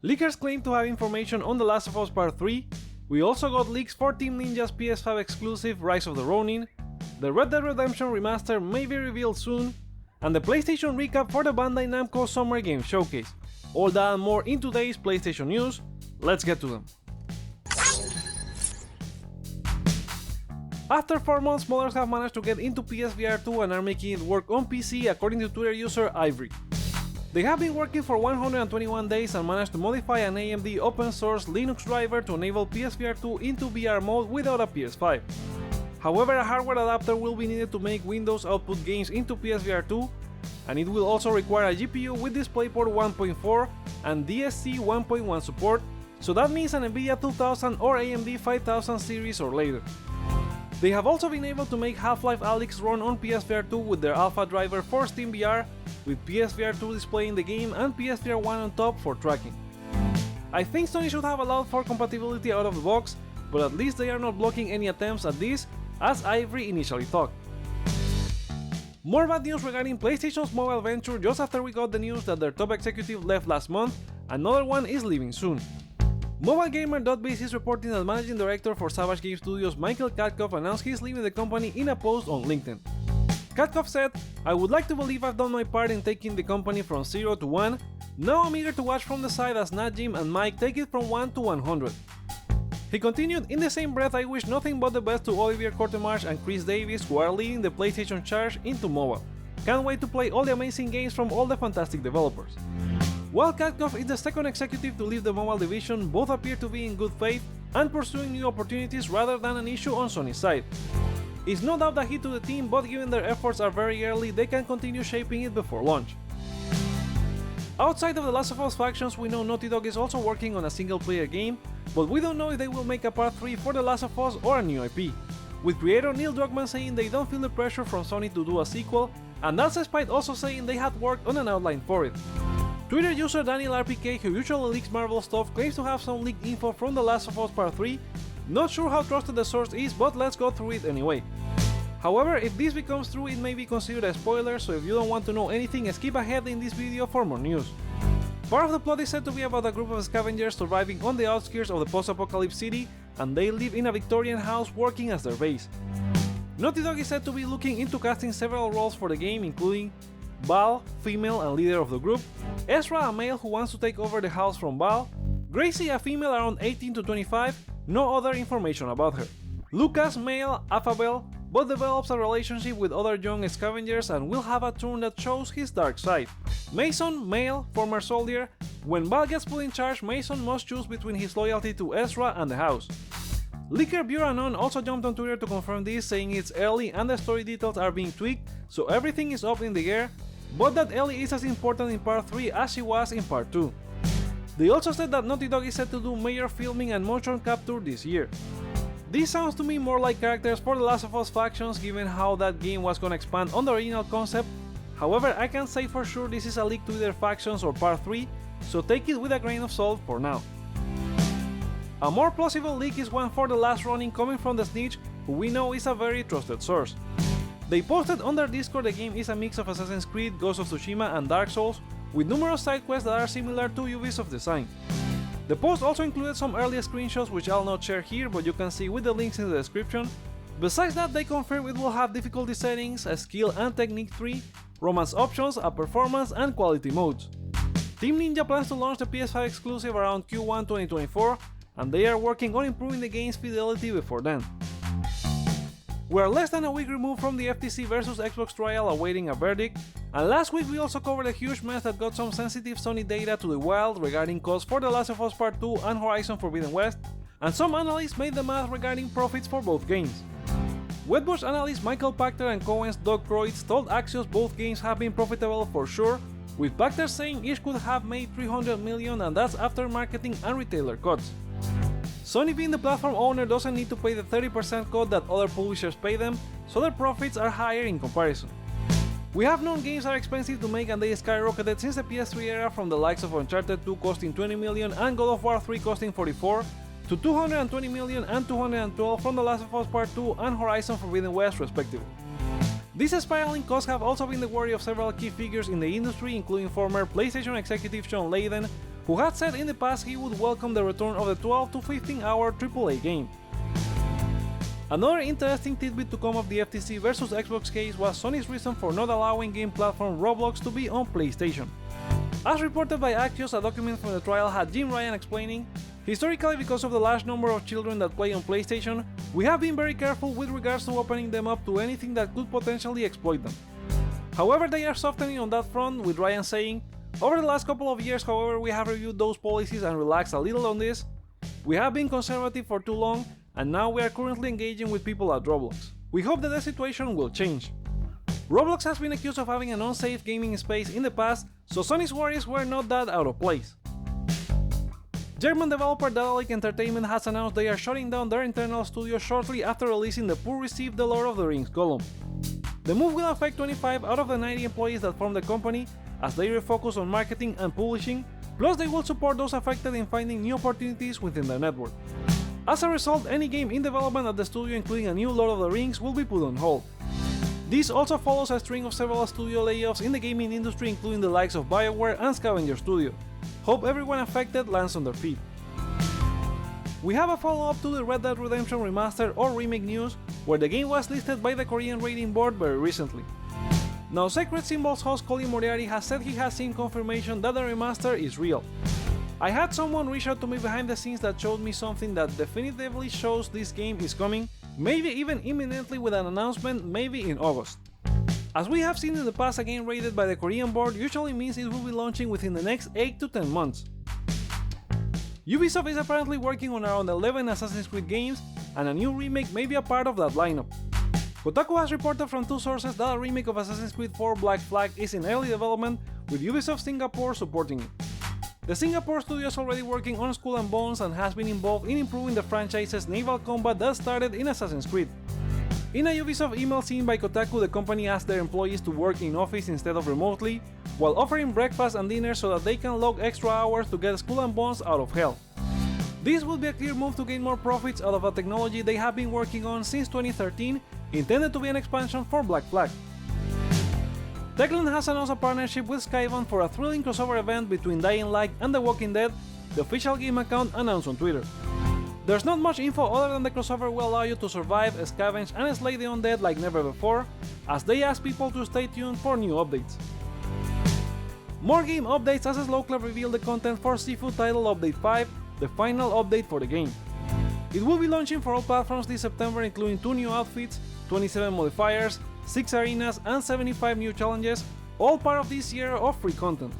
Leakers claim to have information on The Last of Us Part 3, we also got leaks for Team Ninja's PS5 exclusive Rise of the Ronin, the Red Dead Redemption Remaster may be revealed soon, and the PlayStation recap for the Bandai Namco Summer Game Showcase. All that and more in today's PlayStation news, let's get to them. After 4 months, modders have managed to get into PSVR 2 and are making it work on PC according to Twitter user Ivory. They have been working for 121 days and managed to modify an AMD open source Linux driver to enable PSVR 2 into VR mode without a PS5. However, a hardware adapter will be needed to make Windows output games into PSVR 2, and it will also require a GPU with DisplayPort 1.4 and DSC 1.1 support, so that means an NVIDIA 2000 or AMD 5000 series or later. They have also been able to make Half-Life Alyx run on PSVR 2 with their alpha driver for SteamVR, with PSVR 2 displaying the game and PSVR 1 on top for tracking. I think Sony should have allowed for compatibility out of the box, but at least they are not blocking any attempts at this, as Ivory initially thought. More bad news regarding PlayStation's mobile venture just after we got the news that their top executive left last month, another one is leaving soon. MobileGamer.biz is reporting that managing director for Savage Game Studios Michael Katkoff announced he's leaving the company in a post on LinkedIn. Katkoff said, "I would like to believe I've done my part in taking the company from 0 to 1, now I'm eager to watch from the side as Najim and Mike take it from 1 to 100. He continued, "In the same breath, I wish nothing but the best to Olivier Cortemarch and Chris Davis, who are leading the PlayStation charge into mobile. Can't wait to play all the amazing games from all the fantastic developers." While Katkoff is the second executive to leave the mobile division, both appear to be in good faith and pursuing new opportunities rather than an issue on Sony's side. It's no doubt a hit to the team, but given their efforts are very early, they can continue shaping it before launch. Outside of the Last of Us factions, we know Naughty Dog is also working on a single-player game, but we don't know if they will make a part 3 for The Last of Us or a new IP, with creator Neil Druckmann saying they don't feel the pressure from Sony to do a sequel, and that's despite also saying they had worked on an outline for it. Twitter user Daniel RPK, who usually leaks Marvel stuff, claims to have some leaked info from The Last of Us Part 3, not sure how trusted the source is, but let's go through it anyway. However, if this becomes true, it may be considered a spoiler, so if you don't want to know anything, skip ahead in this video for more news. Part of the plot is said to be about a group of scavengers surviving on the outskirts of the post-apocalypse city, and they live in a Victorian house working as their base. Naughty Dog is said to be looking into casting several roles for the game, including Val, female and leader of the group, Ezra, a male who wants to take over the house from Val, Gracie, a female around 18 to 25, no other information about her, Lucas, male, affable, but develops a relationship with other young scavengers and will have a turn that shows his dark side, Mason, male, former soldier, when Val gets put in charge, Mason must choose between his loyalty to Ezra and the house. Leaker Buranon also jumped on Twitter to confirm this, saying it's early and the story details are being tweaked, so everything is up in the air, but that Ellie is as important in Part 3 as she was in Part 2. They also said that Naughty Dog is set to do major filming and motion capture this year. This sounds to me more like characters for The Last of Us factions, given how that game was gonna expand on the original concept. However, I can't say for sure this is a leak to either factions or Part 3, so take it with a grain of salt for now. A more plausible leak is one for The Last Ronin coming from the Snitch, who we know is a very trusted source. They posted on their Discord the game is a mix of Assassin's Creed, Ghost of Tsushima and Dark Souls, with numerous side quests that are similar to Ubisoft's design. The post also included some early screenshots which I'll not share here, but you can see with the links in the description. Besides that, they confirm it will have difficulty settings, a skill and technique tree, romance options, a performance and quality modes. Team Ninja plans to launch the PS5 exclusive around Q1 2024, and they are working on improving the game's fidelity before then. We are less than a week removed from the FTC vs Xbox trial awaiting a verdict, and last week we also covered a huge mess that got some sensitive Sony data to the wild regarding costs for The Last of Us Part 2 and Horizon Forbidden West, and some analysts made the math regarding profits for both games. Wedbush analyst Michael Pachter and Cohen's Doug Croitz told Axios both games have been profitable for sure, with Pachter saying each could have made $300 million, and that's after marketing and retailer cuts. Sony, being the platform owner, doesn't need to pay the 30% cut that other publishers pay them, so their profits are higher in comparison. We have known games are expensive to make, and they skyrocketed since the PS3 era, from the likes of Uncharted 2 costing $20 million and God of War 3 costing $44, to $220 million and $212 from The Last of Us Part 2 and Horizon Forbidden West respectively. These spiraling costs have also been the worry of several key figures in the industry, including former PlayStation executive Sean Layden, who had said in the past he would welcome the return of the 12 to 15-hour AAA game. Another interesting tidbit to come of the FTC versus Xbox case was Sony's reason for not allowing game platform Roblox to be on PlayStation. As reported by Axios, a document from the trial had Jim Ryan explaining, "Historically, because of the large number of children that play on PlayStation, we have been very careful with regards to opening them up to anything that could potentially exploit them." However, they are softening on that front, with Ryan saying, "Over the last couple of years, however, we have reviewed those policies and relaxed a little on this. We have been conservative for too long, and now we are currently engaging with people at Roblox. We hope that the situation will change." Roblox has been accused of having an unsafe gaming space in the past, so Sony's worries were not that out of place. German developer Daedalic Entertainment has announced they are shutting down their internal studio shortly after releasing the poor-received The Lord of the Rings Gollum. The move will affect 25 out of the 90 employees that form the company, as they refocus on marketing and publishing, plus they will support those affected in finding new opportunities within their network. As a result, any game in development at the studio, including a new Lord of the Rings, will be put on hold. This also follows a string of several studio layoffs in the gaming industry, including the likes of BioWare and Scavenger Studio. Hope everyone affected lands on their feet. We have a follow-up to the Red Dead Redemption Remaster or Remake news, where the game was listed by the Korean rating board very recently. Now, Sacred Symbols host Colin Moriarty has said he has seen confirmation that the remaster is real. "I had someone reach out to me behind the scenes that showed me something that definitively shows this game is coming, maybe even imminently with an announcement, maybe in August." As we have seen in the past, a game rated by the Korean board usually means it will be launching within the next 8 to 10 months. Ubisoft is apparently working on around 11 Assassin's Creed games, and a new remake may be a part of that lineup. Kotaku has reported from two sources that a remake of Assassin's Creed 4 Black Flag is in early development, with Ubisoft Singapore supporting it. The Singapore studio is already working on Skull and Bones and has been involved in improving the franchise's naval combat that started in Assassin's Creed. In a Ubisoft email seen by Kotaku, the company asked their employees to work in office instead of remotely, while offering breakfast and dinner so that they can log extra hours to get Skull and Bones out of hell. This would be a clear move to gain more profits out of a technology they have been working on since 2013, intended to be an expansion for Black Flag. Techland has announced a partnership with Skybound for a thrilling crossover event between Dying Light and The Walking Dead, the official game account announced on Twitter. There's not much info other than the crossover will allow you to survive, scavenge and slay the undead like never before, as they ask people to stay tuned for new updates. More game updates as Slowclub revealed the content for SIFU Title Update 5, the final update for the game. It will be launching for all platforms this September, including 2 new outfits, 27 modifiers, 6 arenas and 75 new challenges, all part of this year of free content.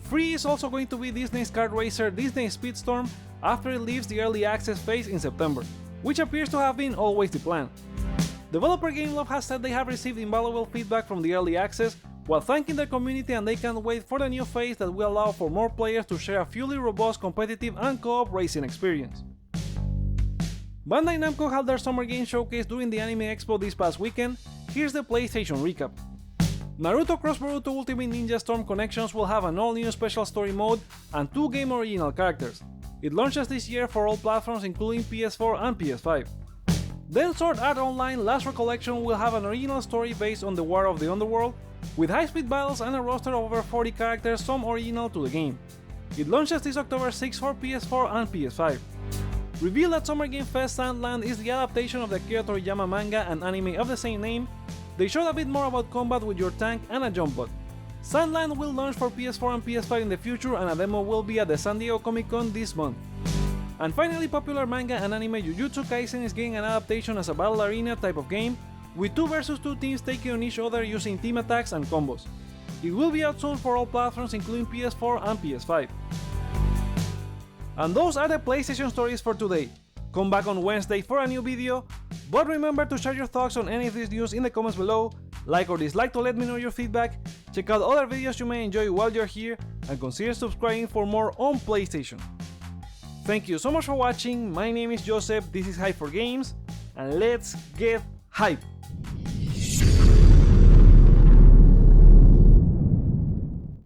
Free is also going to be Disney's kart racer Disney Speedstorm after it leaves the early access phase in September, which appears to have been always the plan. Developer GameLove has said they have received invaluable feedback from the early access, while thanking their community, and they can't wait for the new phase that will allow for more players to share a fully robust competitive and co-op racing experience. Bandai Namco held their summer game showcase during the Anime Expo this past weekend. Here's the PlayStation recap. Naruto Cross Boruto Ultimate Ninja Storm Connections will have an all-new special story mode and 2 game original characters. It launches this year for all platforms including PS4 and PS5. Then Sword Art Online Last Recollection will have an original story based on the War of the Underworld, with high-speed battles and a roster of over 40 characters, some original to the game. It launches this October 6 for PS4 and PS5. Revealed at Summer Game Fest, Sandland is the adaptation of the Akira Toriyama manga and anime of the same name. They showed a bit more about combat with your tank and a jump bot. Sandland will launch for PS4 and PS5 in the future, and a demo will be at the San Diego Comic Con this month. And finally, popular manga and anime Jujutsu Kaisen is getting an adaptation as a battle arena type of game, with 2 versus 2 teams taking on each other using team attacks and combos. It will be out soon for all platforms including PS4 and PS5. And those are the PlayStation stories for today. Come back on Wednesday for a new video, but remember to share your thoughts on any of this news in the comments below, like or dislike to let me know your feedback, check out other videos you may enjoy while you're here, and consider subscribing for more on PlayStation. Thank you so much for watching, my name is Joseph, this is Hype for Games, and let's get hype!